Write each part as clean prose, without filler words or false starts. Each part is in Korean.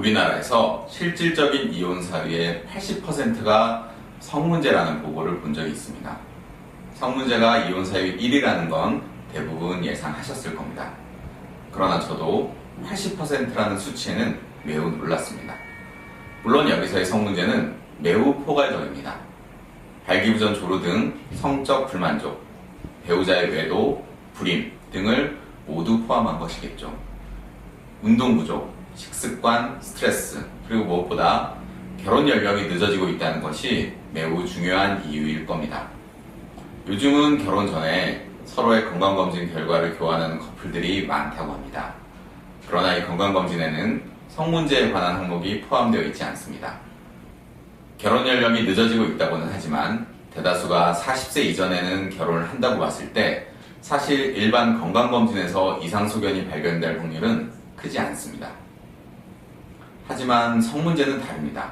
우리나라에서 실질적인 이혼 사유의 80%가 성문제라는 보고를 본 적이 있습니다. 성문제가 이혼 사유 1위라는 건 대부분 예상하셨을 겁니다. 그러나 저도 80%라는 수치에는 매우 놀랐습니다. 물론 여기서의 성문제는 매우 포괄적입니다. 발기부전 조루 등 성적 불만족, 배우자의 외도, 불임 등을 모두 포함한 것이겠죠. 운동 부족, 식습관, 스트레스, 그리고 무엇보다 결혼 연령이 늦어지고 있다는 것이 매우 중요한 이유일 겁니다. 요즘은 결혼 전에 서로의 건강검진 결과를 교환하는 커플들이 많다고 합니다. 그러나 이 건강검진에는 성문제에 관한 항목이 포함되어 있지 않습니다. 결혼 연령이 늦어지고 있다고는 하지만 대다수가 40세 이전에는 결혼을 한다고 봤을 때 사실 일반 건강검진에서 이상소견이 발견될 확률은 크지 않습니다. 하지만 성문제는 다릅니다.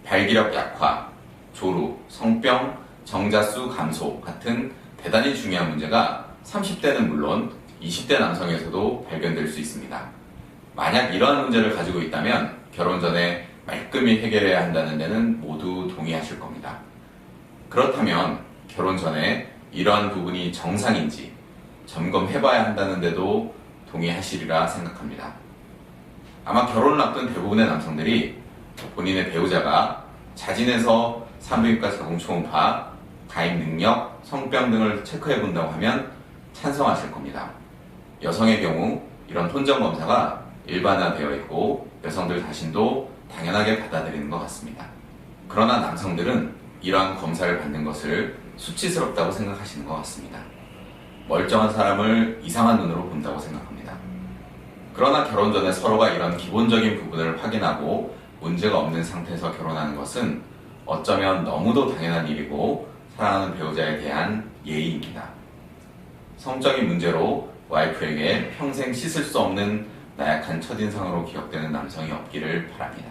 발기력 약화, 조루, 성병, 정자수 감소 같은 대단히 중요한 문제가 30대는 물론 20대 남성에서도 발견될 수 있습니다. 만약 이러한 문제를 가지고 있다면 결혼 전에 말끔히 해결해야 한다는 데는 모두 동의하실 겁니다. 그렇다면 결혼 전에 이러한 부분이 정상인지 점검해봐야 한다는 데도 동의하시리라 생각합니다. 아마 결혼을 앞둔 대부분의 남성들이 본인의 배우자가 자진해서 산부인과 자궁초음파, 가입 능력, 성병 등을 체크해 본다고 하면 찬성하실 겁니다. 여성의 경우 이런 혼전 검사가 일반화되어 있고 여성들 자신도 당연하게 받아들이는 것 같습니다. 그러나 남성들은 이러한 검사를 받는 것을 수치스럽다고 생각하시는 것 같습니다. 멀쩡한 사람을 이상한 눈으로 본다고 생각합니다. 그러나 결혼 전에 서로가 이런 기본적인 부분을 확인하고 문제가 없는 상태에서 결혼하는 것은 어쩌면 너무도 당연한 일이고 사랑하는 배우자에 대한 예의입니다. 성적인 문제로 와이프에게 평생 씻을 수 없는 나약한 첫인상으로 기억되는 남성이 없기를 바랍니다.